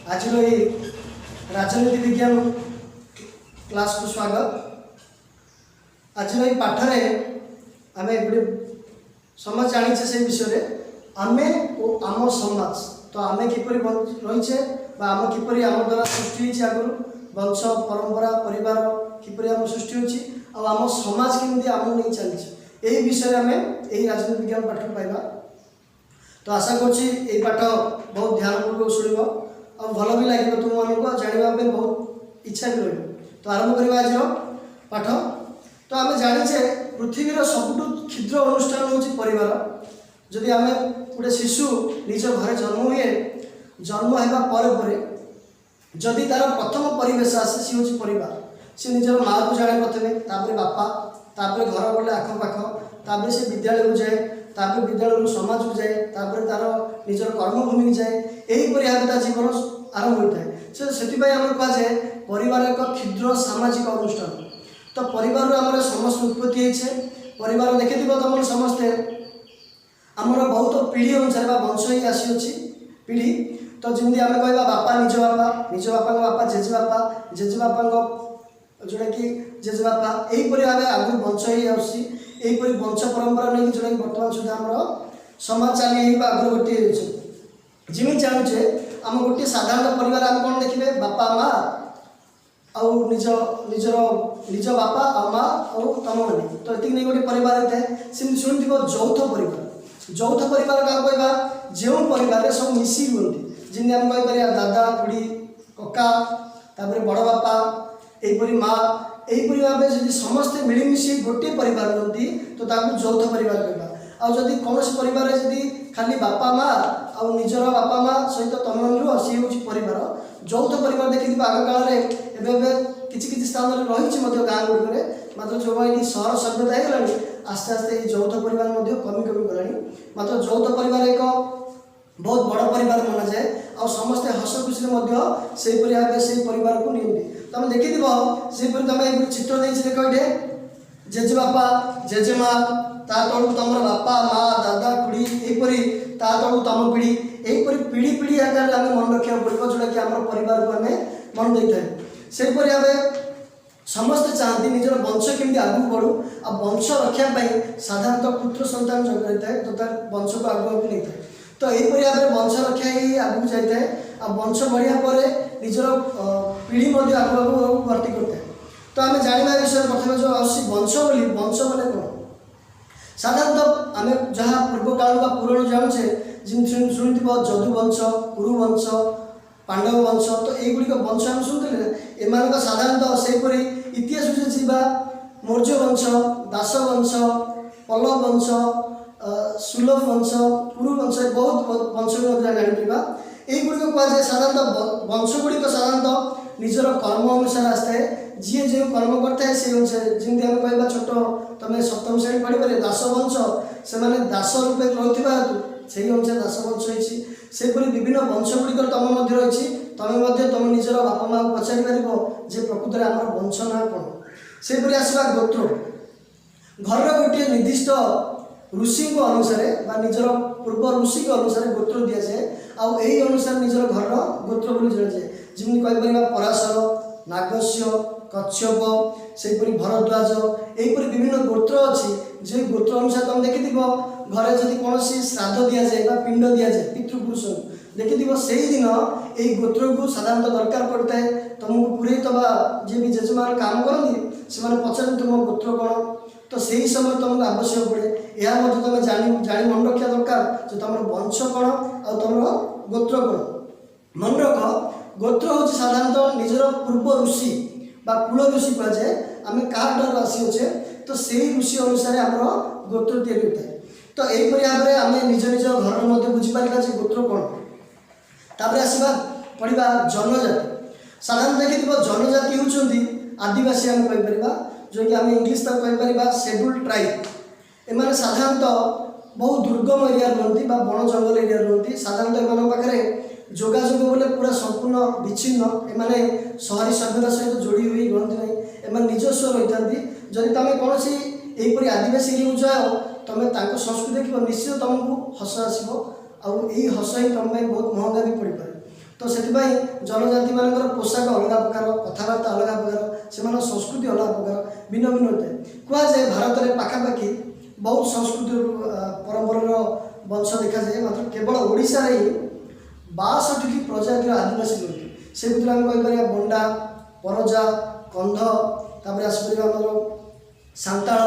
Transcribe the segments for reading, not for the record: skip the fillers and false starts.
आज राजनीति विज्ञान क्लास को स्वागत। आज पाठ आम गोटे समाज जानी से विषय आमे और आम समाज तो आमे किपरि रहीचे आम किपरि आम द्वारा सृष्टि आगुरी वंश परंपरा परिवार किपरि आम सृष्टि होची आम समाज केमती आम नहीं चलती यही विषय आम यही राजनीति विज्ञान पाठ पाइबा। तो आशा करुँची पाठ बहुत ध्यानपूर्वक शुणव और भल भी लगे तुम मानक जानवाई बहुत इच्छा भी रही। तो आरंभ करवा आज पाठ। तो आम जाचे पृथ्वीर सबुठ क्षुद्र अनुष्ठान हूँ परिवार। जदि आम गोटे शिशु निज घर जन्म हुए जन्म होगा जदि तार प्रथम परिवेश आसे सी हूँ परिवार। सी निजर माँ को जाने प्रथमे तापर बापा तापर घर गले आखपाख तापर से विद्यालय को जाए तापर विद्यालय समाज को जाए तापर तार निजर कर्मभूमि की जाए यहीपरि भाव जीवन आरंभ होता है। से कहुए परिवार एक क्षुद्र सामाजिक अनुष्ठान। तो परिवार आम समस्त उत्पत्ति होचे परिवार देखी तुम समस्ते आमर बहुत पीढ़ी अनुसार वंश ही आसी पीढ़ी। तो जमी आम कह बापा निज बापा जेजेबापा जेजेबापा जोटा कि जेजेबापा यहीपरि भाव आगु वंश ही आसपरि वंश परंपरा नहीं जोटा कि बर्तमान सुधा आम समाज चली आगे गोटे जमी जानूचे आम गोटे साधारण परिवार आम कौन देखिए बापा माँ आउ निजर निज बापा आ माँ और तुम मैंने तो ये नहीं गोटे परिवार होता है। सेमती शुणी यौथ परिवार। यौथ परिवार क्या कहवा जो परिवार सब मिसी रुहति जमी आम कहीपर दादा खुड़ी कका तापर बड़ बापा यहीपरि माँ यहीपरि भाव जब समस्ते मिलमिशी गोटे परिवार रुहति तो यौथ परिवार कहवा। आउ जदि कौन परिवार जदि खाली बापा माँ आउ निजर बापा माँ सहित तुम रुह सी हूँ परिवार। यौथ परिवार देखी आग काल में किसी स्थान में रही गाँ गुड़िक मात्र जो सहर सभ्यता होगा आस्ते आस्ते यौथ परिवार कमी कमी गला। मात्र यौथ परिवार एक बहुत बड़ परिवार मना जाए और समस्ते हस खुशी से भाव से परिवार को नियंती। तुम देखी से तुम चित्र देख ये जेजेबापा जेजेमा ता तलू तुम बापा माँ दादा खुड़ी यहीपरि ता तलू तुम पीढ़ी यहीपरि पीढ़ी पीढ़ी आकार में मन रखा पड़ो जोटा कि आम परिवार को आम मन दे था। से भाव समस्ते चाहती निजर वंश केमती आगू बढ़ू आ वंश रखापी साधारणतः पुत्र संतान जन्म होता है तो तार वंश को आगू आगे नहीं था। तो यहीपरि भाव वंश रक्षा ही आगू जाए आ वंश बढ़िया पर निजर पीढ़ी आगू आगू भर्ती करता है। तो आम जाना विषय प्रथम जो वंश बोली वंश मैंने कौन साधारणतः आम जहाँ पूर्व काल पुराण जानुचे शुणी जदु वंश कुरु वंश पांडव वंश तो युड़िक वंश आम शुणुले एम साधारणतः सेपरी इतिहास जीवा मौर्य वंश दास वंश पल्लव वंश सुलभ वंश कुरु वंश बहुत वंश जाना युड़िक कहुए साधारणतः वंश गुड़िक साधारणतः निजर कर्म अनुसार आसता है जी जो कर्म करता है से अनुसार जमी आम कह छोट तुम सप्तम श्रेणी पढ़ी दास वंश से दास रूपे रही से अनुसार दास वंश होपरी विभिन्न वंश गुड़िक तुम रही तुम तुम निजर बापा माँ को पचारि पार प्रकृत में आम वंश ना कौन सेपरी आसवा गोत्र घर गोटे निर्दिष्ट ऋषि को अनुसार निजर पूर्व ऋषि को अनुसार गोत्र दि जाए आउ यही अनुसार निजर घर गोत्र बोली जनाए जमी कहीपर पराशर नागस्य कच्छप से भरद्वाज यहीपरि विभिन्न गोत्र अच्छी जो गोत्र अनुसार तुम देखी घरे जब कौन श्राद्ध दि जाए पिंड दि जाए पितृपुरुष देखी से दिन यही गोत्र को साधारणतः दरकार पड़ता है तुमको पूरे जी भी जेजेमा काम करती से पचार तुम गोत्र कौन तो सही समय तुमको आवश्यक पड़े यह तुम जानी मन रखा दरकार जो तुम वंश कौन आ तुम गोत्र कौन मन रख गोत्र हूँ साधारणतः निजर पूर्व ऋषि कुल ऋषि कहुए आम क्या राशि अच्छे तो से ऋषि अनुसार आम गोत्र तैयारी होता है। तो यहीपरि भाव में आम निज निज घर में बुझीपार गोत्र कौन तापर आसवा पढ़ा जनजाति। साधारण देखी जनजाति होती आदिवासी आम कहीपर जो कि आम इंग्लीश तक कहीपर शेड्यूल्ड ट्राइब एम साधारणतः बहुत दुर्गम एरिया रुहति बण जंगल एरिया रुहति साधारणतः एम पाखे जोगाजोग बोले पूरा संपूर्ण विच्छिन्न एमाने शहरी सभ्यता सहित जोड़ी हुई रुहति नहीं एम निजस्व रही था। जदि तुम कौन यहीपरि आदिवासी एरिया जाओ तुम संस्कृति देख निश्चित तुमको हस आसो आई हस ही तुम बहुत महंगा भी पड़ पाए। तो से जनजाति मानकर पोशाक अलग प्रकार, कथबार्ता अलग प्रकार, से संस्कृति अलग प्रकार भिन्न भिन्न होता है। कहुए भारत में पाखापाखि बहुत संस्कृति परंपरार वंश देखा जाए, मात्र केवल ओडिशा रे 62 प्रजातिर आदिवासी लोक से भर आम कहीपर बंडा, परजा, कंध, तापर आसपर आम सांताल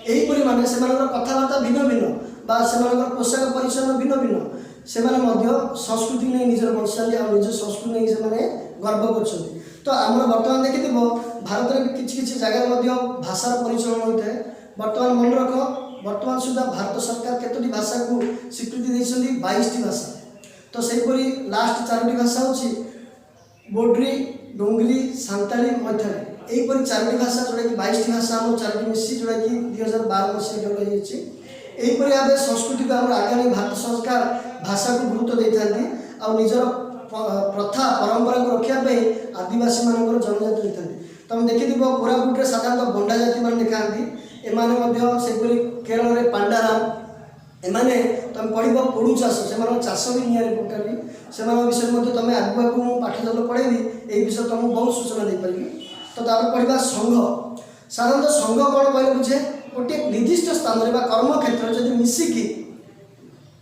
यहीपरी माने से कथबार्ता भिन्न भिन्न बा से पोशाक परिचय भिन्न भिन्न से संस्कृति नहीं निजर बंशाली और निज संस्कृति नहीं से गर्व कर। तो आम बर्तमान देखिए भारत में किसी जगह भाषार परिचलन होता है। बर्तमान मन रख बर्तमान सुधा भारत सरकार केतोटी भाषा को स्वीकृति देते 22टी भाषा। तो सेहीपरि लास्ट 4टी भाषा हूँ बोडरी, डोंगरी, सांताली, मैथली यहीपरि 4टी भाषा जोड़ा कि 22टी भाषा आम 4टी मिसी जोड़ा कि 2012 मसीह रही। यहीपरि भाव संस्कृति को आम आगामी भारत सरकार भाषा को गुरुत्व देते और निजर प्रथा परंपरा को रखापी आदिवासी मान जनजाति होता है। तुम देखिए कोरापुटे साधारणतः बंडा जाति मान देखा एमाने केरल में पांडाराम एमाने तुम पढ़ पोड़ू चाष से चाष भी निआरे टोटाली से विषय में तुम आगू पाठ जब पढ़ेबी यही विषय तुमको बहुत सूचना दे पारि। तो पढ़ा संघ। साधारणतः संघ कौन कहले बुझे गोटे निर्दिष्ट स्थान में कर्म क्षेत्र जब मिसिकी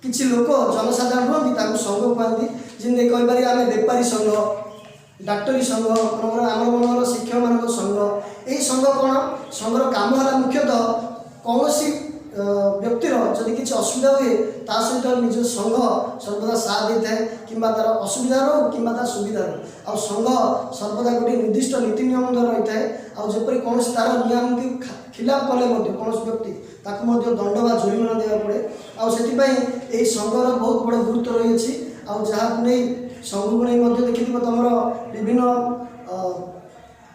किसी लोक जनसाधारण रुहति संघ कहती। जमी कहीपर आम बेपारी संघ, डाक्टरी संघ, आम मन शिक्षक मान संघ। यही संघ कौन संघर काम है मुख्यतः कौन व्यक्तिर जदि किसी असुविधा हुए ता सहित निज संघ सर्वदा साथ देता है कि तार असुविधा रो कि सुविधा रो। आ संघ सर्वदा गोटे निर्दिष्ट नीति नियम रही है। आपर कौन तार नियम के खिलाफ कले कौन व्यक्ति ताकू दंड व जोरिमाना देवा पड़े। आई संघर बहुत बड़ गुरुत्व रही है। जहाँ नहीं संघ को नहीं देखी तुम विभिन्न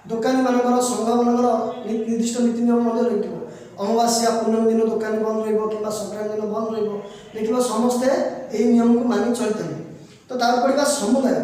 दुकानी मान संघ मान निर्दिष्ट नीति नियम रही। अमावास्या पूर्णमी दिन दुकान बंद रहा संक्रांति दिन बंद रहा समस्ते यही नियम को मानि चलते हैं। तो तार पड़ा समुदाय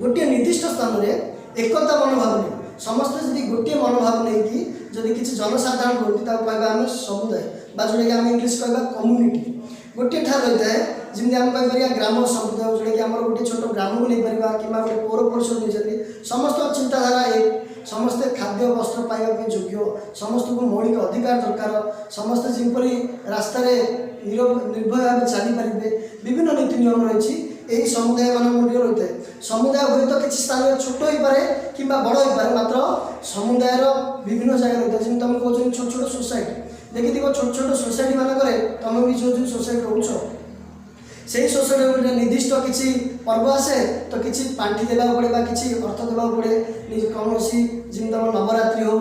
गोटे निर्दिष्ट स्थान में एकता मनोभाव नहीं समस्ते जब गोटे मनोभाव नहीं कि जदि किसी जनसाधारण होती कहवा आम समुदाय जोटा कि आम इंग्लीश कहवा कम्युनिटी गोटे ठार रही है। जमी आम कहीपर ग्राम समुदाय जोटा कि आम गोटे छोट ग्राम को नहीं पार कि गोटे पौर परिषद नहीं समस्त चिंताधारा एक समस्ते खाद्य वस्त्र पाइबा योग्य समस्त को मौलिक अधिकार दरकार समस्ते जमीपरी रास्त निर्भय भाव चली पारे विभिन्न नीति नियम रही। यही समुदाय मान रही है। समुदाय हुए तो किसी स्थान में छोट हो पारे कि बड़ हो पारे मात्र समुदाय विभिन्न जगह रही है। जमी तुम कह छोट छोट सोसाइटी देखी छोट छोट सोसाइटी मानक तुम भी जो सोसाइटी रोच से सोसाइटी निर्दिष्ट किसी पर्व आसे तो किसी पांठि देवा पड़े किसी अर्थ देवा पड़े कौन जमी तुम नवरात्रि हो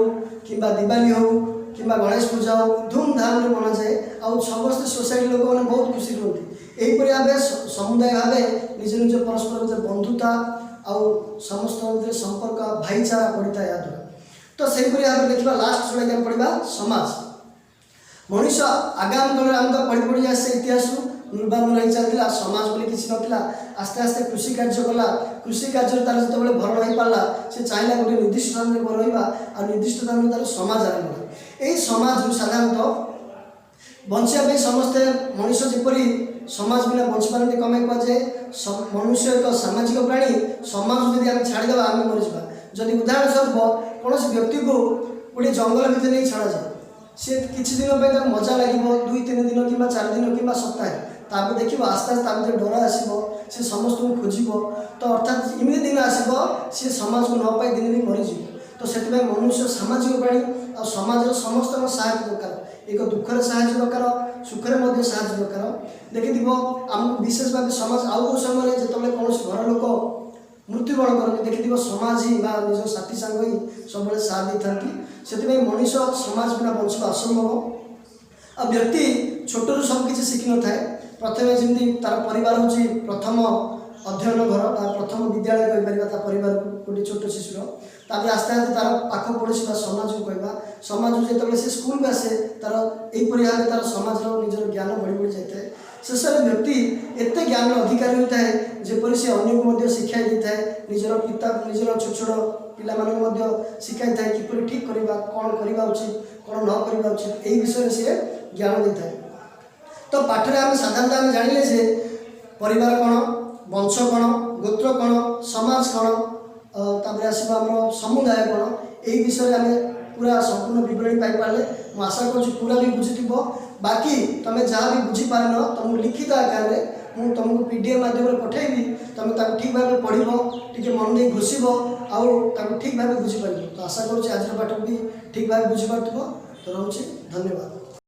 कि दिवाली हो कि गणेश पूजा हो धूमधाम में मना जाए। आ समस्त सोसाइटी लोक मैंने बहुत खुशी रुहति यहीपरि भाव समुदाय भाव निज निज परस्पर बंधुता आउ समस्त संपर्क भाईचारा बढ़ी था। याद्वारा तो से भाव देखा लास्ट जोड़ा पढ़ा समाज मनीष आगामी दिन आम तो पढ़ी पढ़ी आसे इतिहास निर्वाचन रही चलता समाज बोली किसी नाला आस्ते आस्ते कृषि कार्य कला कृषि कार्य तार जो भरण हो पारा से चाहिए गोटे निर्दिष्ट स्थान में रहा और निर्दिष्ट स्थान में तार समाज आरंभ यही समाज साधारणतः बचापी समस्ते मनीष जपरी समाज बिना बची पारती कमे कहुए मनुष्य एक सामाजिक प्राणी समाज जब आम छाड़ीदे आम मरीजा। जदि उदाहरण स्वरूप कौन व्यक्ति को गोटे जंगल भितर नहीं छड़ा जाए सी किसी दिन मजा लगे 2-3 दिन कि 4 दिन कि सप्ताहे तापर देख आस्ते आस्ते डर आसो सी समस्त को खोज तो अर्थात इमती दिन आसो सी समाज को न पाई दिन भी मरीज। तो से मनुष्य सामाजिक प्राणी और समाज समस्त साहय दरकार एक दुखर साहय दरकार सुखर साहय दरकार। देखी आम विशेष भाव समाज आउ समय जो कौन घर लोक मृत्युवरण करते देखी समाज ही निज साथी सांग ही सब साथ दे था से मनीष समाज बिना बचवा असंभव। आ व्यक्ति छोटू सबकि शिखि न था प्रथम जमी तार परिवार हूँ प्रथम अध्ययन घर प्रथम विद्यालय कहीपर परिवार गोटे छोट शिशुर तापर आस्ते आस्ते तार पाख पड़ोसी समाज को कहवा समाज जो से स्कूल में आसे तार यहीपरि भाव तार समाज निजर ज्ञान बढ़ी बढ़ी जाए शेष में व्यक्ति एत ज्ञान अधिकारी होता है जेपरी से अन्य को शिक्षा देता है निजर पिता निजर छोट छोट पिला शिखाई था किपर ठीक करवा कौन करवा उचित कौन न करवा उचित यही विषय से ज्ञान देता है। तो पाठरे आम साधारणतः आम जानिले जे परिवार कौन वंश कौन गोत्र कौन समाज कौन तापर आसवा आम समुदाय कौन यही विषय आम पूरा संपूर्ण विवरणी पाइपारे मुझे आशा कर पूरा भी बुझी बाकी तुम्हें जहाँ भी बुझीपार तुमको लिखित आकार में तुमको पीडीएफ माध्यम पठेबी तुम ठीक भाव पढ़ टे मन नहीं घोषब आउ ठीक भाव बुझीपार तो आशा करुँच आज पाठ भी ठीक भाव बुझीपार तो रोचे धन्यवाद।